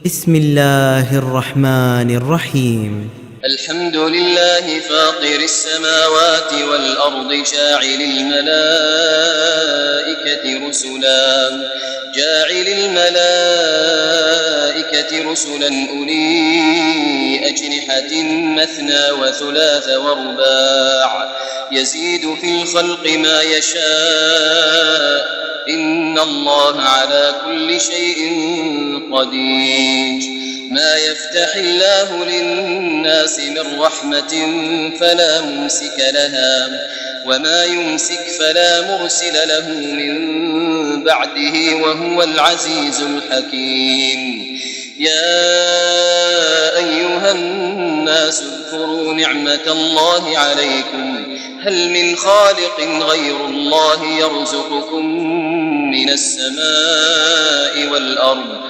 بسم الله الرحمن الرحيم. الحمد لله فاطر السماوات والأرض جاعل الملائكة رسلا أولي أجنحة مثنى وثلاث ورباع يزيد في الخلق ما يشاء إن الله على كل شيء قدير. ما يفتح الله للناس من رحمة فلا ممسك لها وما يمسك فلا مرسل له من بعده وهو العزيز الحكيم. يا أيها الناس اذكروا نعمة الله عليكم هل من خالق غير الله يرزقكم من السماء والأرض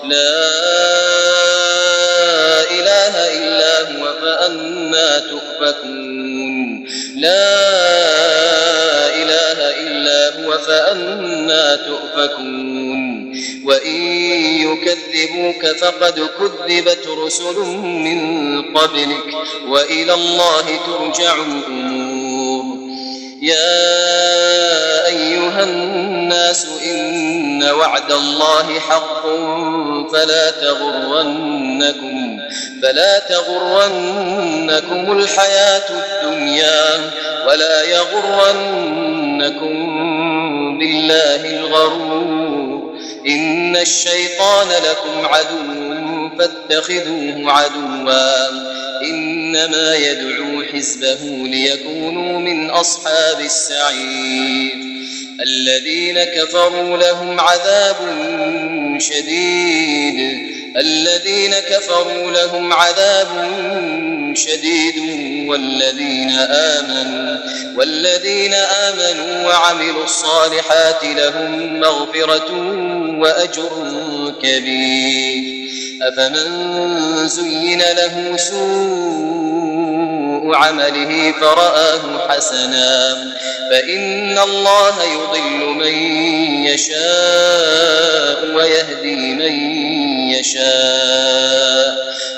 لا إله إلا هو فأنا تؤفكون وإن يكذبوك فقد كذبت رسل من قبلك وإلى الله ترجع الأمور. يا أيها الناس إن وعد الله حق فلا تغرنكم الحياة الدنيا ولا يغرنكم بالله الغرور. إن الشيطان لكم عدو فاتخذوه عدوا إنما يدعو حزبه ليكونوا من أصحاب السعير. الذين كفروا لهم عذاب شديد والذين آمنوا وعملوا الصالحات لهم مغفرة وأجر كبير. أفمن زين له سوء عمله فرآه حسنا فإن الله يضل من يشاء ويهدي من يشاء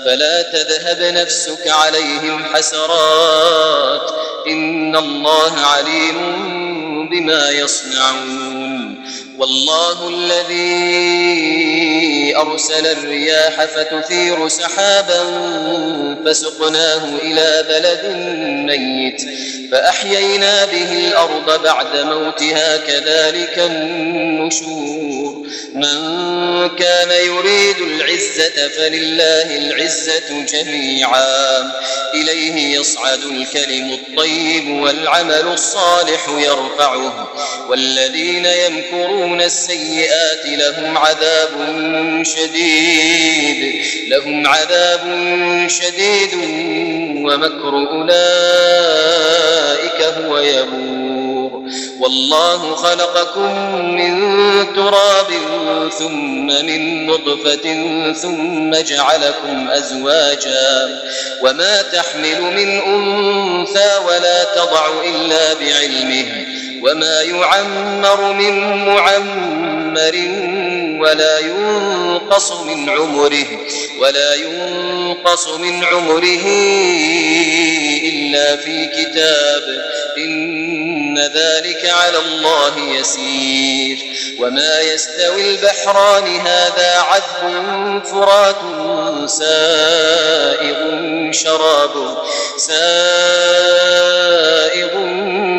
فلا تذهب نفسك عليهم حسرات إن الله عليم بما يصنعون. والله الذي أرسل الرياح فتثير سحابا فسقناه إلى بلد ميت فأحيينا به الأرض بعد موتها كذلك النشور. من كان يريد العزة فلله العزة جميعا إليه يصعد الكلم الطيب والعمل الصالح يرفعه والذين يمكرون السيئات لهم عذاب شديد ومكر أولئك هو يبور. والله خلقكم من تراب ثم من نطفة ثم جعلكم أزواجا وما تحمل من أنثى ولا تضع إلا بعلمه وما يعمر من معمر ولا ينقص من عمره إلا في كتاب إن ذلك على الله يسير. وما يستوي البحران هذا عذب فرات سائغ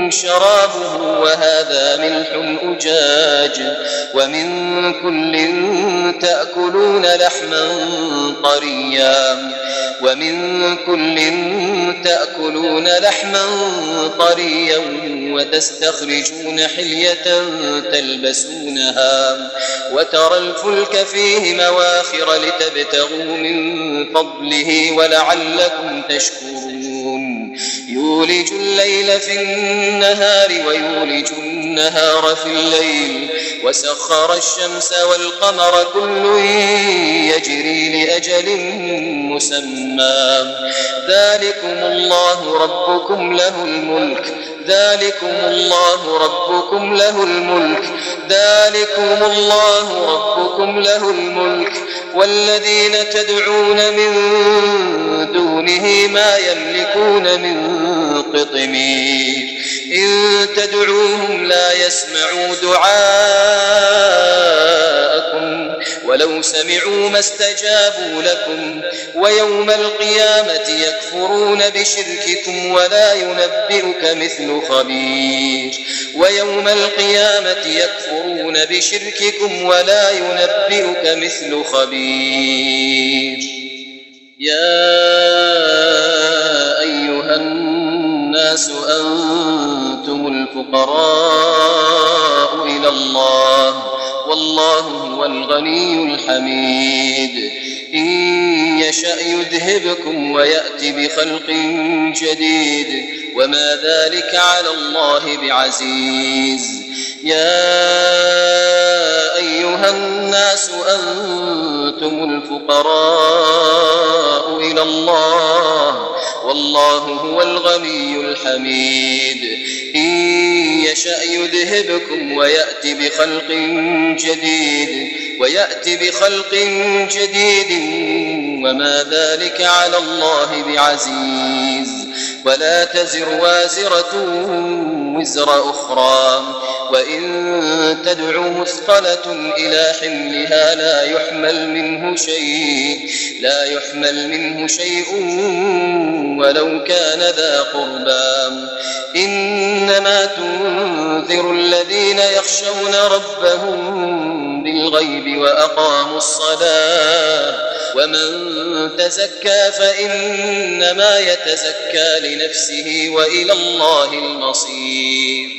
شرابه وهذا ملح أجاج ومن كل تأكلون لحما طريا وتستخرجون حلية تلبسونها وترى الفلك فيه مواخر لتبتغوا من فضله ولعلكم تشكرون. يولج الليل في النهار ويولج النهار في الليل وسخر الشمس والقمر كل يجري لأجل مسمى ذلكم الله ربكم له الملك ذلكم الله ربكم له الملك والذين تدعون من دونه ما يملكون من قطمير إن تدعوهم لا يسمعوا دعاءكم ولو سمعوا ما استجابوا لكم ويوم القيامة يكفرون بشرككم ولا ينبئك مثل خبير يا أيها الناس أنتم الفقراء إلى الله والله هو الغني الحميد إن يشأ يذهبكم ويأتي بخلق جديد وما ذلك على الله بعزيز يا أيها الناس أنتم الفقراء إلى الله والله هو الغني الحميد إن يشأ يذهبكم ويأتي بخلق جديد وما ذلك على الله بعزيز ولا تزر وازرة وزر أخرى وإن تدع مثقلة إلى حملها لا يحمل منه شيء ولو كان ذا قربى إنما تنذر الذين يخشون ربهم بالغيب وأقاموا الصلاة ومن تزكى فإنما يتزكى لنفسه وإلى الله المصير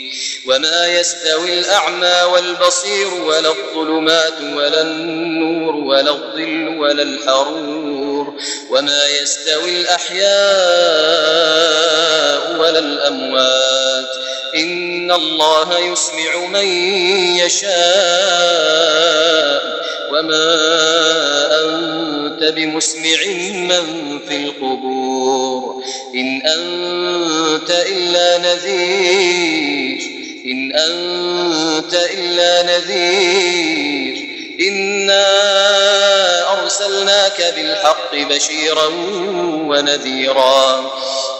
وما يستوي الأعمى والبصير ولا الظلمات ولا النور ولا الظل ولا الحرور وما يستوي الأحياء ولا الأموات إن الله يسمع من يشاء وما أنت بمسمع من في القبور إن أنت إلا نذير إنا أرسلناك بالحق بشيرا ونذيرا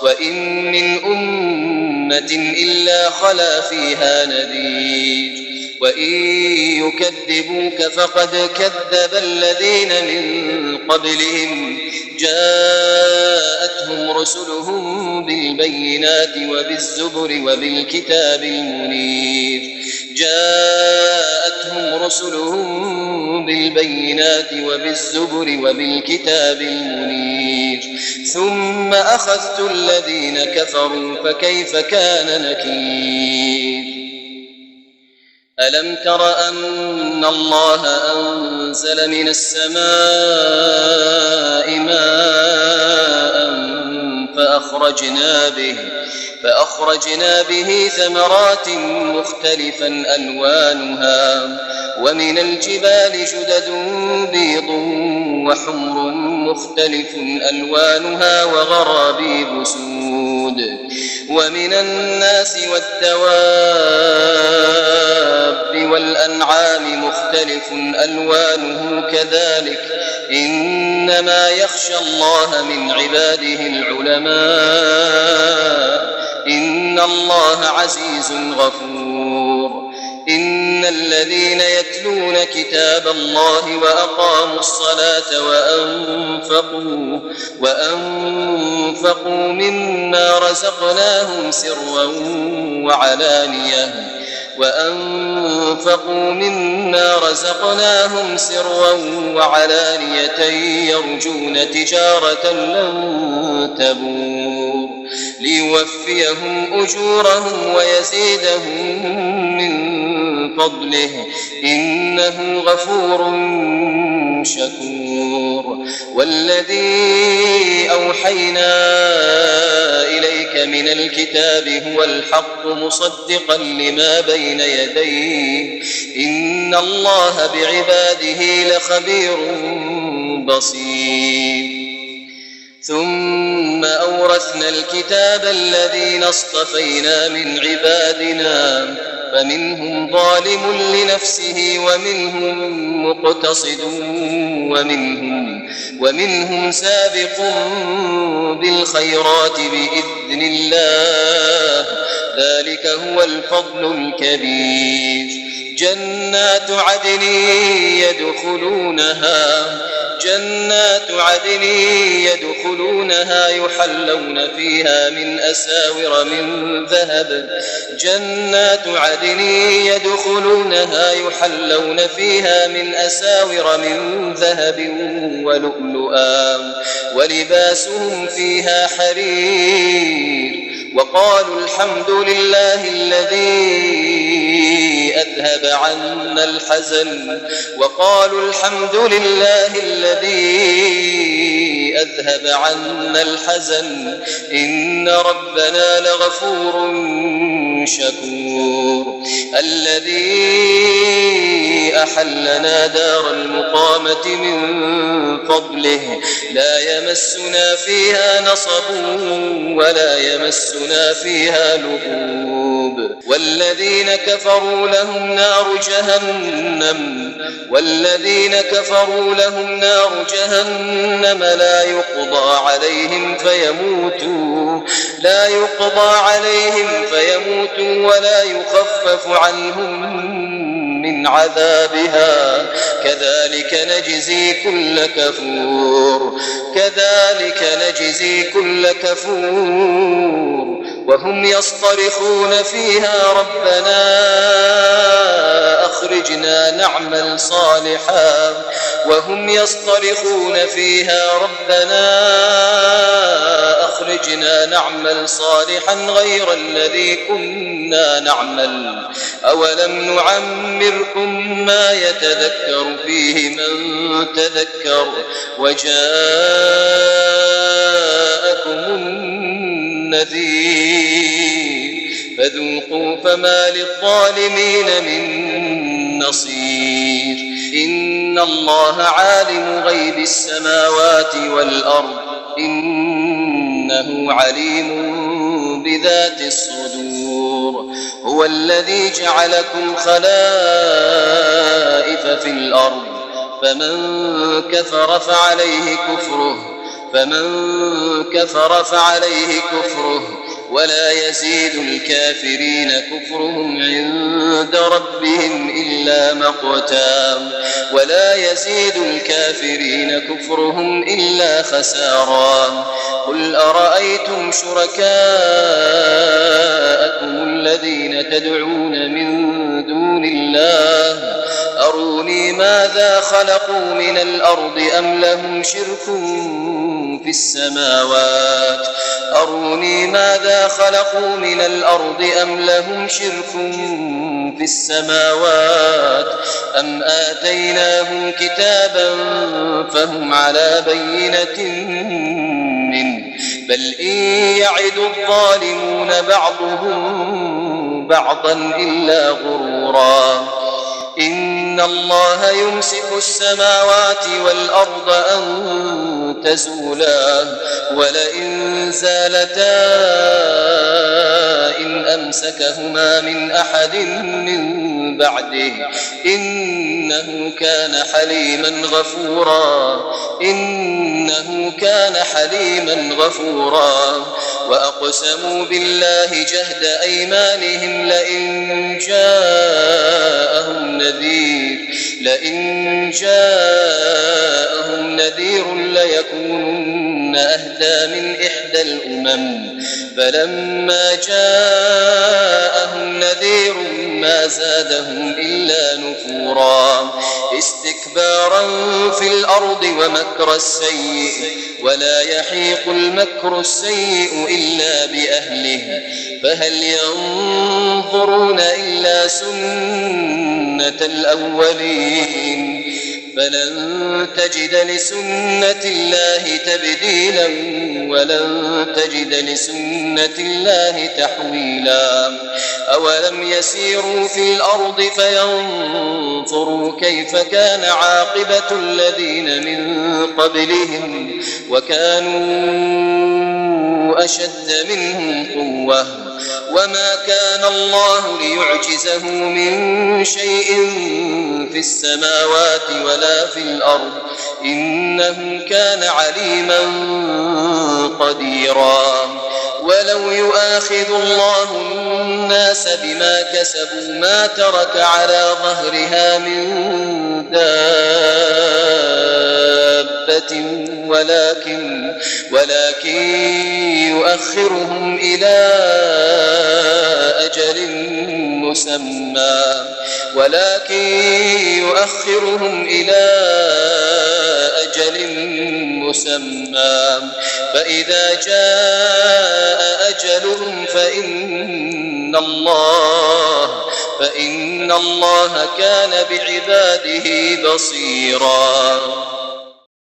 وإن من أمة إلا خلا فيها نذير وإن يكذبوك فقد كذب الذين من قبلهم جاءتهم رسلهم بالبينات وبالزبر وبالكتاب المنير ثم أخذت الذين كفروا فكيف كان نكير ألم تر أن الله أنزل من السماء ماء فأخرجنا به ثمرات مختلفا ألوانها ومن الجبال جدد بيض وحمر مختلف ألوانها وغرابيب سود ومن الناس والدواب والأنعام مختلف ألوانه كذلك إنما يخشى الله من عباده العلماء إن الله عزيز غفور إن الذين يتلون كتاب الله وأقاموا الصلاة وأنفقوا مما رزقناهم سرا وعلانية يرجون تجارة لن تبور ليوفيهم أجورهم ويزيدهم من فضله إنه غفور شكور والذي أوحينا إليك من الكتاب هو الحق مصدقا لما بين يديه إن الله بعباده لخبير بصير ثم أورثنا الكتاب الذين اصطفينا من عبادنا فمنهم ظالم لنفسه ومنهم مقتصد ومنهم سابق بالخيرات بإذن الله ذلك هو الفضل الكبير جنات عدن يدخلونها يحلون فيها من أساور من ذهب ولؤلؤا ولباسهم فيها حرير وقالوا الحمد لله الذي أذهب عنا الحزن إن ربنا لغفور شكور الذي أحلنا دار المقامة من فضله لا يمسنا فيها نصب ولا يمسنا فيها لغوب والذين كفروا لهم نار جهنم لا يقضى عليهم فيموتوا ولا يخفف عنهم من عذابها كذلك نجزي كل كفور وهم يصطرخون فيها ربنا أخرجنا نعمل صالحا غير الذي كنا نعمل أولم نعمركم ما يتذكر فيه من تذكر وجاءكم النذير فذوقوا فما للظالمين من نصير إن الله عالم غيب السماوات والأرض إنه عليم بذات الصدور هو الذي جعلكم خلائف في الأرض فمن كفر فعليه كفره ولا يزيد الكافرين كفرهم عند ربهم إلا خسارا قل أرأيتم شركاءكم الذين تدعون من دون الله أروني ماذا خلقوا من الأرض أم لهم شرك في السماوات أم آتيناهم كتابا فهم على بينة منه بل إن يعد الظالمون بعضهم بعضا إلا غرورا إن الله يمسك السماوات والأرض أن تزولا ولئن زالتا إن أمسكهما من أحد من بعده إنه كان حليما غفورا وأقسموا بالله جهد أيمانهم لئن جاءهم نذير ليكونن أهدى من إحدى الأمم فلما جاءهم نذير ما زادهم إلا نفورا استكبارا في الأرض ومكر السيء ولا يحيق المكر السيء إلا بأهله فهل ينظرون إلا سنة الأولين فلن تجد لسنة الله تبديلا ولن تجد لسنة الله تحويلا أولم يسيروا في الأرض فينظروا كيف كان عاقبة الذين من قبلهم وكانوا أشد منهم قوة وما كان الله ليعجزه من شيء في السماوات ولا في الأرض إنه كان عليما قديرا ولو يؤاخذ الله الناس بما كسبوا ما ترك على ظهرها من دابة ولكن يؤخرهم إلى أجل مسمى فإذا جاء أجلهم فإن الله كان بعباده بصيرا